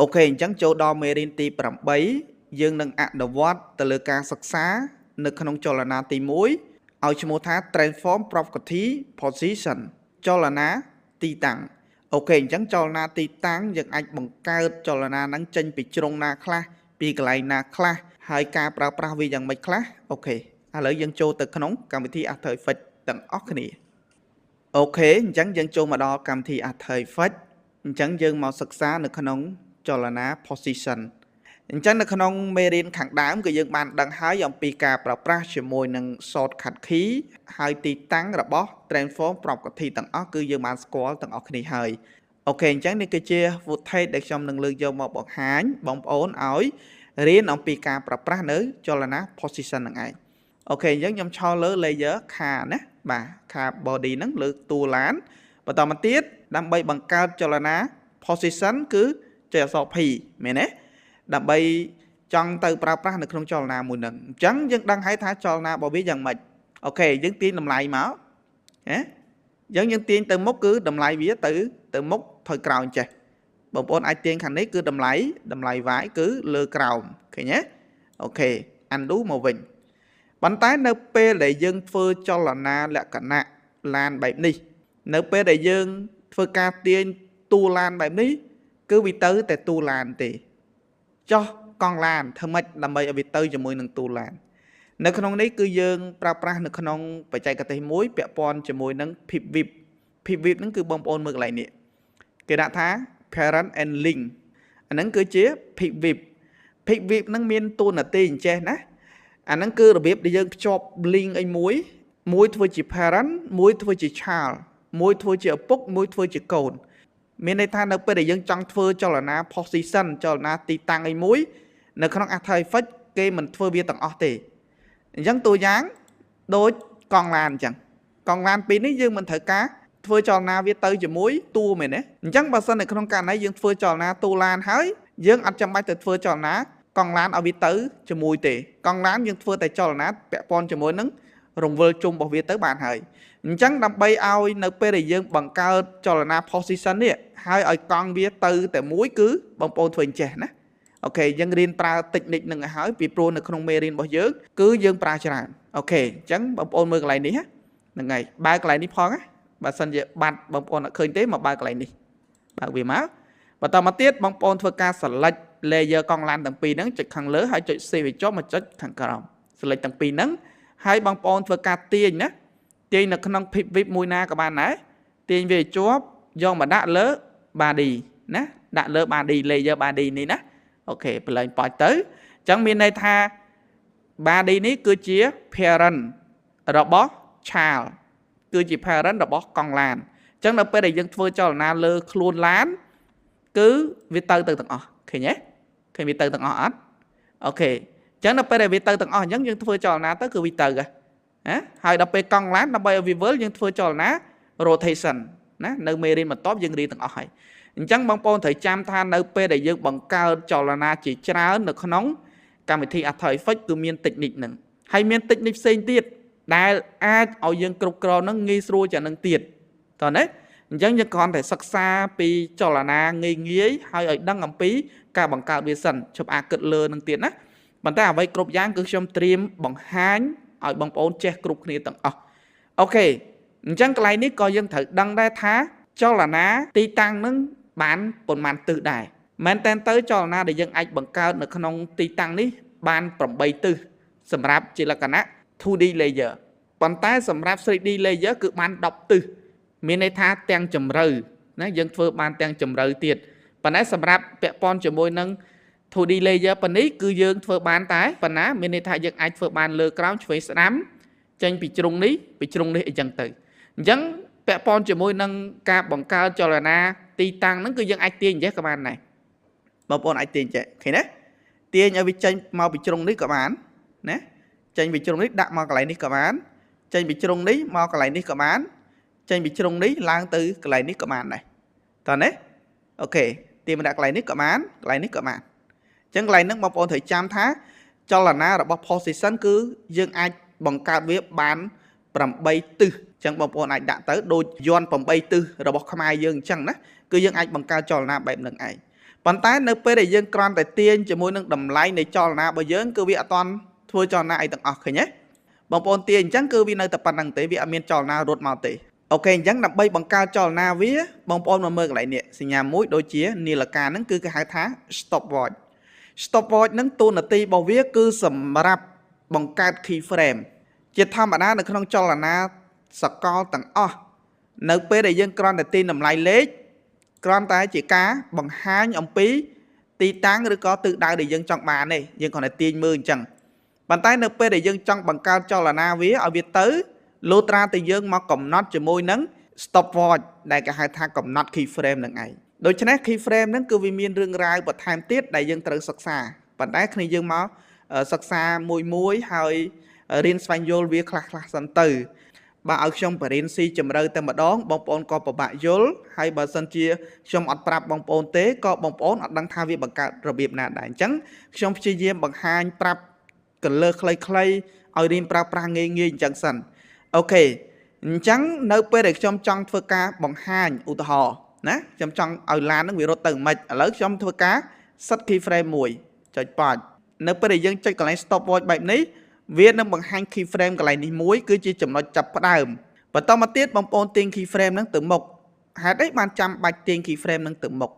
ok chẳng châu đo mê rin tì bẩm bấy dương nâng ạ đầu vót tờ lơ ca sắc xá nực khăn cho là na tì mũi ao cho mô thá transform property position cho là ná tì tặng ok chẳng cho là na tì tăng dân anh bằng cao cho là na nắng chân bị trông na khla bị cái na khla hai ca pra pra vì dân mạch khla ok à lỡ dân châu tờ khăn cảm thi à thời phật tặng óc này ok chẳng dân châu mà đo cảm thi à thời phật chẳng dân màu sắc xá nực khăn cho là ná position chẳng là khăn mê rin khẳng đám của dân bạn đang hái dòng pi ca pra pra cho môi nâng sọt khát khí hai tì tăng ra bó transform property tầng óc cứ dân bạn score tầng óc này hơi ok chẳng nên cái chia vụ thay để trong nâng lương dâu một bọc hán bóng ổn ối riêng ông pi ca pra pra nữa cho là ná position nâng ai ok giống nhóm cho lỡ layer khá ná bà khá body nâng lược tu lán và tao mà tiết đam bay bằng cao cho là ná position cứ chơi sọ phì mẹ nè đam bay trong từ pra pra được không cho là mùi nâng chẳng dân đang hãy thả cho là bảo biết rằng mệt ok dân tiên làm lại máu dân tiên từ mốc cứ đầm lại vía từ mốc thời cào chạy bọn bọn ai tiên khẳng đấy cứ đầm lại vải cứ lơ cào ok nhé ok anh đú màu vinh bắn tái nơ p để dân phơ cho là na lẹ cả nạ lan bảy đi nơ p để dân phơ ca tiên tu lan bảy đi cứ bị tới tại tu lan thì cho con lan thơm mạch làm bây ở bị tới cho mùi nâng tu lan nếu không đấy cứ dương pra pra nếu không phải chạy cả tay muối bẹ pon cho mùi nâng phịp vip nâng cứ bông ôn mực lại nè cái đã thá parent and link anh nâng cứ chế phịp vip nâng miên tu là tiền che ná anh nâng cứ là biết đi dương cho link anh muối thôi chỉ parent muối thôi chỉ child muối thôi chỉ bốc muối thôi chỉ cồn miền này tha nó để dân trong phơi cho là na position cho là na ti tăng ấy muối nó không ăn thay phết cái mình phơi bia tầng ở thì dân tôi dáng đôi con lan chẳng con lan pin ấy dương mình thử cá phơi cho na viết tới cho muối tu mình đấy chẳng bao giờ này không cần ấy dương phơi cho na tu lan hỡi dương ăn trong bài từ phơi cho na con lan ở viết tới cho muối thì con lan dương phơi tại cho là na bẹ pon cho muối nứng rồng vơi chung bảo viết tới bàn hỡi chẳng đâm bay ao nơi pe để dương bằng cao cho là na position đấy hai ở con viết từ tại muối cứ bằng pon thuần trẻ nè ok dân riêng pra tịch nịch nâng hỏi vì pro nó không mê riêng bao giờ cứ dân pra cho ok chẳng bằng pon mưa cái này nhé ngày ba cái này đi phong á bà sân giờ bạt bằng pon khơi tế mà ba cái này đi bà vì máu và tao mà tiết bằng pon thưa ca sẵn lệch layer con lan tầng pi nắng chụp thằng lớn hay chụp xe về chốt mà chết thằng còng sẵn lệch tầng pi nắng hai bằng pon thưa ca tiền nhé tiền là không phép vip mùi na các bạn đấy tiền về chốt do mà đã lỡ ba đi nè đã lỡ ba đi layer ba đi này nè ok lời bỏ tới chẳng miền này tha ba đi ní cứ chia parent robot child cứ chỉ parent robot con lan chẳng là bây giờ dân phơi cho là na lơ luôn lán cứ viết từ tầng ok nhé khi viết từ tầng ok chẳng là bây giờ viết từ tầng giống dân phơi cho là na tới cứ viết từ hai đập về con lán đập về với dân phơi cho là na rotation nè nơi mê đi mà top dân đi tầng hỏi chẳng bằng pon thời trăm than nơi p để dương bằng cao cho là na chỉ trá được không nóng cảm thi à thời phách từ miền tịch nịch nè hay miền tịch nịch xây tiệt đại ai ở dương cục cro nó nghi xua cho nâng tiệt còn đấy chẳng như con thể sắc xa pi cho là na nghi nghĩ hay ở đăng ngầm pí cả bằng cao bia sần chụp a cật lơ nâng tiệt á bàn ta vậy cục giang cứ trong stream bằng hán ở bằng pon che cục này tầng ok chẳng cái này coi dân thử đăng đai thá cho là ná ti tăng nâng bán bồn màn tự đài men tên tới cho là na để dân anh bằng cao được không ti tăng ní ban phẩm bay tư sầm rạp chỉ là cả nát thu đi layer bàn tay sầm rạp 3D layer cứ ban đọc tư miền này tha tăng chầm rừ nè dân phơi ban tăng chầm rừ tiệt bàn tay sầm rạp bẹ pon chầm môi nâng thu đi layer bàn ấy cứ dân phơi ban tái bàn á miền này tha dân anh phơi ban lơ crown phơi sắm tranh bị trùng ní dân từ dân bẹ pon chầm môi nâng ca bằng cao cho là na ti tăng nó cứ dân ai tiền chứ các bạn này bọn bọn ai tiền chứ khi nè tiền ở vị tranh mau bị trùng đấy các bạn nè tranh bị trùng đấy đặt mau cái này đi các bạn tranh bị trùng đấy mau cái này đi các bạn tranh bị trùng đấy lang từ cái này đi các bạn này còn đấy ok tiền mình đặt cái này đi các bạn chẳng cái này nó bọn bọn thời trăm tháng cho là na là bọc position cứ dân ai bằng cao viết bán bằng bay tư chẳng bằng bọn anh đã tới đôi yon bằng bay tư rồi bọc không ai dương chẳng đó cứ dân anh bằng cao cho là na bảy lần ấy ប៉ុន្តែនៅពេលដែលយើងគ្រាន់តែទាញជាមួយនឹងតម្លៃនៃចលនារបស់យើងគឺវាអត់ទាន់ធ្វើចលនាអីទាំងអស់ឃើញទេបងប្អូនទាញអញ្ចឹងគឺវានៅតែប៉ុណ្្នឹងទេវាអត់មានចលនារត់មកទេអូខេអញ្ចឹងដើម្បីបង្កើតចលនាវាបងប្អូនមកមើលកន្លែងនេះសញ្ញាមួយដូចជានាឡិកាហ្នឹងគឺគេហៅថា stopwatch stopwatch ហ្នឹងតួនាទីរបស់វាគឺសម្រាប់បង្កើត keyframe ជាធម្មតានៅក្នុងចលនាសកលទាំងអស់នៅពេលដែលយើងគ្រាន់តែទាញតម្លៃលេខគ្រាន់តែជាការបង្ហាញអំពីទីតាំងឬក៏ទិសដៅដែលយើងចង់បានទេយើងគ្រាន់តែទាញមើលអញ្ចឹងប៉ុន្តែនៅពេលដែលយើងចង់បង្កើតចលនាវាឲ្យវាទៅលុះត្រាតែយើងមកកំណត់ជាមួយនឹង stopwatch ដែលគេហៅថាកំណត់ keyframe នឹងឯងដូច្នេះ keyframe ហ្នឹងគឺវាមានរឿងរ៉ាវបន្ថែមទៀតដែលយើងត្រូវសិក្សាប៉ុន្តែគ្នាយើងមកសិក្សាមួយហើយរៀនស្វែងយល់វាខ្លះសិនទៅបើឲ្យខ្ញុំបរិញ្ញាស៊ីជម្រៅតែម្ដងបងប្អូនក៏ពិបាកយល់ហើយបើសិនជាខ្ញុំអត់ប្រាប់បងប្អូនទេក៏បងប្អូនអត់ដឹងថាវាបង្កើតរបៀបណាដែរអញ្ចឹងខ្ញុំព្យាយាមបង្ហាញប្រាប់កលឹះខ្លីៗឲ្យរៀនប្រើប្រាស់ងាយៗអញ្ចឹងសិនអូខេអញ្ចឹងនៅពេលដែលខ្ញុំចង់ធ្វើការបង្ហាញឧទាហរណ៍ណាខ្ញុំចង់ឲ្យឡានហ្នឹងវារត់ទៅមិនឥឡូវខ្ញុំធ្វើការ set keyframe មួយចុចប៉ាច់នៅពេលដែលយើងចុចកន្លែង stopwatch បែបនេះវានឹងបង្ហាញ keyframe កន្លែងនេះមួយគឺជាចំណុចចាប់ផ្ដើមបន្តមកទៀតបងប្អូនទាញ keyframe ហ្នឹងទៅមុខហេតុអីបានចាំបាច់ទាញ keyframe ហ្នឹងទៅមុខ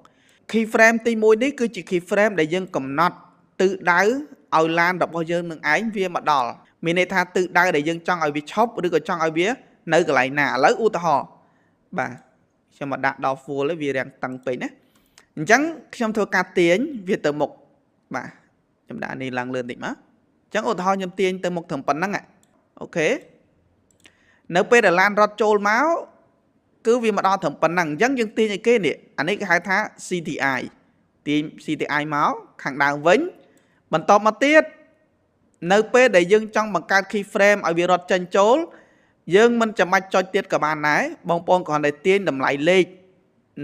keyframe ទី1នេះគឺជា keyframe ដែលយើងកំណត់ទិសដៅឲ្យឡានរបស់យើងនឹងឯងវាមកដល់មានន័យថាទិសដៅដែលយើងចង់ឲ្យវាឈប់ឬក៏ចង់ឲ្យវានៅកន្លែងណាឥឡូវឧទាហរណ៍បាទខ្ញុំមកដាក់ដល់ full វារាំងតឹងពេកណាអញ្ចឹងខ្ញុំធ្វើការទាញវាទៅមុខបាទខ្ញុំដាក់នេះឡើងលឿនតិចមកអញ្ចឹងឧទាហរណ៍ខ្ញុំទាញទៅមុខត្រឹមប៉ុណ្ណឹងអូខេនៅពេលដែលឡានរត់ចូលមកគឺវាមកដល់ត្រឹមប៉ុណ្ណឹងអញ្ចឹងយើងទាញឲ្យគេនេះអានេះគេហៅថា CTI ទាញ CTI មកខាងដើមវិញបន្តមកទៀតនៅពេលដែលយើងចង់បង្កើត keyframe ឲ្យវារត់ចេញចូលយើងមិនចាំបាច់ចុចទៀតក៏បានដែរបងប្អូនគ្រាន់តែទាញតម្លៃលេខ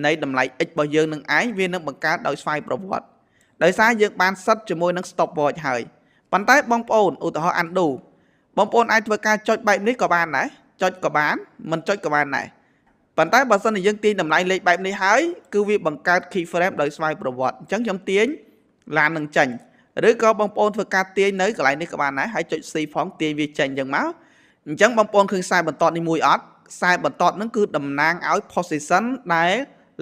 នៃតម្លៃ x របស់យើងនឹងឯងវានឹងបង្កើតដោយស្វ័យប្រវត្តិដោយសារយើងបានសិតជាមួយនឹង stopwatch ហើយប៉ុន្តែបងប្អូនឧទាហរណ៍ undo បងប្អូនអាចធ្វើការចុចបែបនេះក៏បានដែរចុចក៏បានមិនចុចក៏បានដែរប៉ុន្តែបើសិនជាយើងទាញតម្លៃលេខបែបនេះហើយគឺវាបង្កើត keyframe ដោយស្វ័យប្រវត្តិអញ្ចឹងខ្ញុំទាញឡាននឹងចេញឬក៏បងប្អូនធ្វើការទាញនៅកន្លែងនេះក៏បានដែរហើយចុច C ផងទាញវាចេញអញ្ចឹងមកអញ្ចឹងបងប្អូនឃើញខ្សែបន្ទាត់នេះមួយអត់ខ្សែបន្ទាត់ហ្នឹងគឺតំណាងឲ្យ position ដែល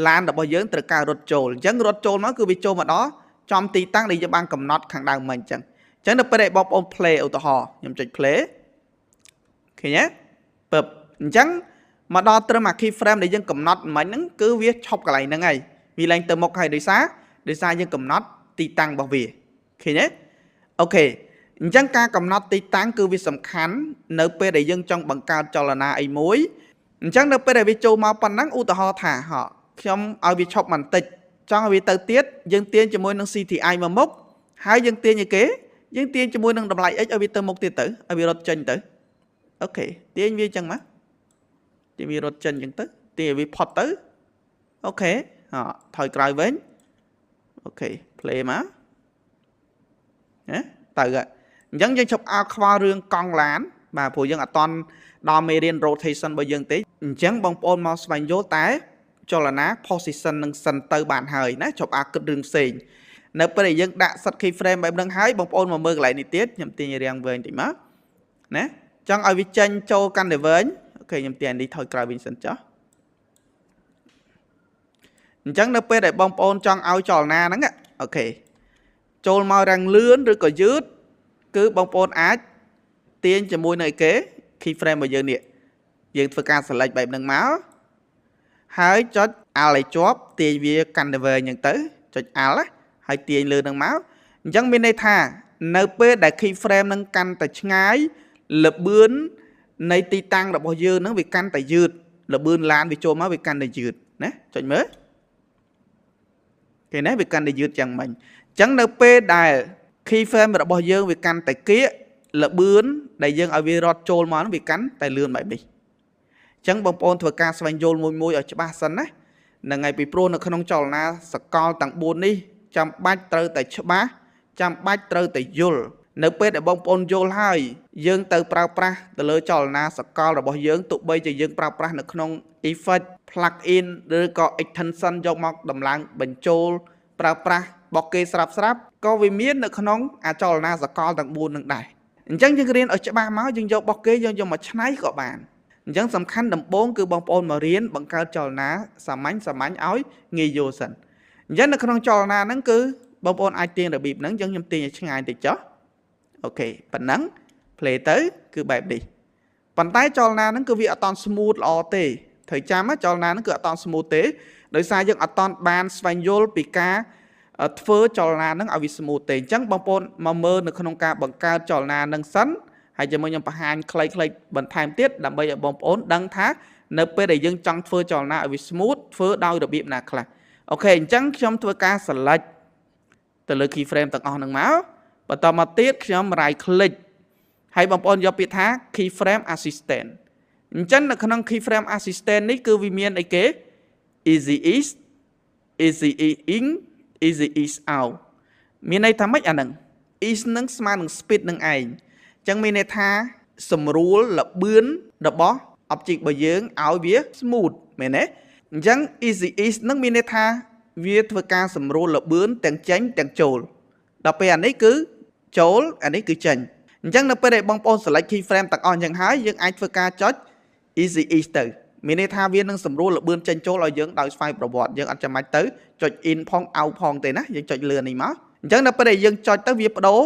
ឡានរបស់យើងត្រូវការរត់ចូលអញ្ចឹងរត់ចូលមកគឺវាចូលមកដល់ចំទីតាំងដែលយើងបានកំណត់ខាងដើមមិញអញ្ចឹងនៅពេលដែលបងប្អូន play ឧទាហរណ៍ខ្ញុំចុច play ឃើញទេពឹបអញ្ចឹងមកដល់ត្រឹមអា keyframe ដែលយើងកំណត់មិញហ្នឹងគឺវាឈប់កន្លែងហ្នឹងហើយវាឡើងទៅមុខហើយដោយសារយើងកំណត់ទីតាំងរបស់វាឃើញទេអូខេអញ្ចឹងការកំណត់ទីតាំងគឺវាសំខាន់នៅពេលដែលយើងចង់បង្កើតចលនាអីមួយអញ្ចឹងនៅពេលដែលវាចូលមកប៉ុណ្ណឹងឧទាហរណ៍ថាខ្ញុំឲ្យវាឈប់បន្តិចចង់ឲ្យវាទៅទៀតយើងទាញជាមួយនឹង CTI មកមុខហើយយើងទាញឲ្យគេយើងទាញជាមួយនឹងតម្លៃ x ឲ្យវាទៅមុខទៀតទៅឲ្យវារត់ចេញទៅអូខេទាញវាអញ្ចឹងមកទាញវារត់ចេញអញ្ចឹងទៅទាញឲ្យវាផុតទៅអូខេថយក្រោយវិញអូខេ play មកណាទៅអញ្ចឹងយើងជប់អោខ្វល់រឿងកង់ឡានបាទព្រោះយើងអត់តន់ដល់មេរៀន rotation របស់យើងទេអញ្ចឹងបងប្អូនមកស្វែងយល់តែចលនា position នឹងសិនទៅបានហើយណាជប់អាគិតរឿងផ្សេងនៅពេលដែលយើងដាក់ set keyframe បែបហ្នឹងហើយបងប្អូនមកមើលកន្លែងនេះទៀតខ្ញុំទាញរាងវែងតិចមកណាចង់ឲ្យវាចេញចូលកាន់តែវែងអូខេខ្ញុំទាញនេះថយក្រោយវិញសិនចុះអញ្ចឹងនៅពេលដែលបងប្អូនចង់ឲ្យចលនាហ្នឹងអូខេចូលមករាំងលឿនឬក៏យឺតគឺបងប្អូនអាចទាញជាមួយនៅគេ keyframe របស់យើងនេះយើងធ្វើការ select បែបហ្នឹងមកហើយចុច Alt ឲ្យជាប់ទាញវាកាន់តែវែងអញ្ចឹងទៅចុច Alt ហើយទាញលើហ្នឹងមកអញ្ចឹងមានន័យថានៅពេលដែល keyframe ហ្នឹងកាន់តែឆ្ងាយល្បឿននៃទីតាំងរបស់យើងហ្នឹងវាកាន់តែយឺតល្បឿនឡានវាចូលមកវាកាន់តែយឺតណាចុចមើលគេណាវាកាន់តែយឺតយ៉ាងម៉េចអញ្ចឹងនៅពេលដែល keyframe របស់យើងវាកាន់តែគៀកល្បឿនដែលយើងឲ្យវារត់ចូលមកវាកាន់តែលឿនបែបនេះអញ្ចឹងបងប្អូនធ្វើការស្វែងយល់មួយឲ្យច្បាស់សិនណាហ្នឹងហើយពីព្រោះនៅក្នុងចលនាសកលទាំង4នេះចាំបាច់ត្រូវតែច្បាស់ចាំបាច់ត្រូវតែយល់នៅពេលដែលបងប្អូនយល់ហើយយើងទៅប្រើប្រាស់ទៅលើចលនាសកលរបស់យើងទោះបីជាយើងប្រើប្រាស់នៅក្នុង effect plug in ឬក៏ extension យកមកដំឡើងបញ្ចូល ប្រើប្រាស់របស់គេស្រាប់ក៏វាមាននៅក្នុងអាចលនាសកលទាំង4នឹងដែរអញ្ចឹងយើងរៀនឲ្យច្បាស់មកយើងយករបស់គេយកមកឆ្នៃក៏បានអញ្ចឹងសំខាន់ដំបូងគឺបងប្អូនមករៀនបង្កើតចលនាសាមញ្ញឲ្យងាយយល់សិនអញ្ចឹងនៅក្នុងចលនាហ្នឹងគឺបងប្អូនអាចទាញរបៀបហ្នឹងអញ្ចឹងខ្ញុំទាញឲ្យឆ្ងាយតិចចុះអូខេប៉ុណ្ណឹង play ទៅគឺបែបនេះប៉ុន្តែចលនាហ្នឹងគឺវាអត់តន់ smooth ល្អទេត្រូវចាំចលនាហ្នឹងគឺអត់តន់ smooth ទេដោយសារយើងអត់តន់បានស្វែងយល់ពីការធ្វើចលនាហ្នឹងឲ្យវា smooth ទេអញ្ចឹងបងប្អូនមកមើលនៅក្នុងការបង្កើតចលនាហ្នឹងសិនហើយជាមួយខ្ញុំបង្ហាញខ្លីៗបន្ថែមទៀតដើម្បីឲ្យបងប្អូនដឹងថានៅពេលដែលយើងចង់ធ្វើចលនាឲ្យវា smooth ធ្វើដោយរបៀបណាខ្លះអូខេអញ្ចឹងខ្ញុំធ្វើការ select ទៅលើ keyframe ទាំងអស់ហ្នឹងមកបន្តមកទៀតខ្ញុំ right click ហើយបងប្អូនយកពាក្យថា keyframe assistant អញ្ចឹងនៅក្នុង keyframe assistant នេះគឺវាមានអីគេ easy ease easy in easy ease out មានន័យថាម៉េចអាហ្នឹង ease នឹងស្មើនឹង speed នឹងឯងអញ្ចឹងមានន័យថាសម្រួលលបឿនរបស់ object របស់យើងឲ្យវា smooth មែនទេអញ្ចឹង easy ease នឹងមានន័យថាវាធ្វើការសម្រួលលបឿនទាំងចេញទាំងចូលដល់ពេលអានេះគឺចូលអានេះគឺចេញអញ្ចឹងនៅពេលដែលបងប្អូន select keyframe ទាំងអស់អញ្ចឹងហើយយើងអាចធ្វើការចុច easy ease ទៅមានន័យថាវានឹងសម្រួលលបឿនចេញចូលឲ្យយើងដោយស្វ័យប្រវត្តិយើងអត់ចាំបាច់ទៅចុច in ផង out ផងទេណាយើងចុចលឿននេះមកអញ្ចឹងនៅពេលដែលយើងចុចទៅវាបដូរ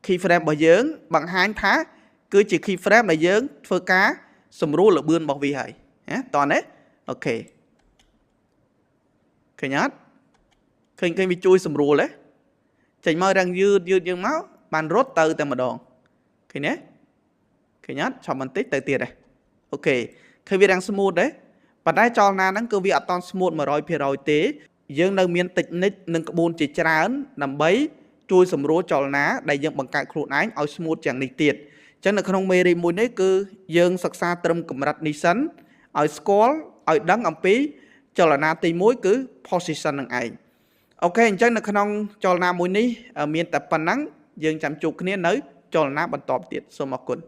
keyframe របស់យើងបង្ហាញថាគឺជា keyframe ដែលយើងធ្វើការសម្រួលលបឿនរបស់វាហើយណាតោះណាអូខេឃើញអត់ឃើញវាជួយសម្រួលទេចេញមករាំងយឺតយើងមកបានរត់ទៅតែម្ដងឃើញទេឃើញអត់ឆប់បន្តិចទៅទៀតដែរអូខេឃើញវារាំង smooth ទេប៉ុន្តែចលនាហ្នឹងគឺវាអត់តន់ smooth 100%ទេយើងនៅមាន technique និងក្បួនជាច្រើនដើម្បីជួយសម្រួលចលនាដែលយើងបង្កើតខ្លួនឯងឲ្យ smooth យ៉ាងនេះទៀតអញ្ចឹងនៅក្នុងមេរៀនមួយនេះគឺយើងសិក្សាត្រឹមកម្រិតនេះសិនឲ្យស្គាល់ឲ្យដឹងអំពីចលនាទី1គឺ position នឹងឯងអូខេអញ្ចឹងនៅក្នុងចលនាមួយនេះមានតែប៉ុណ្ណឹងយើងចាំជួបគ្នានៅចលនាបន្តទៀតសូមអរគុណ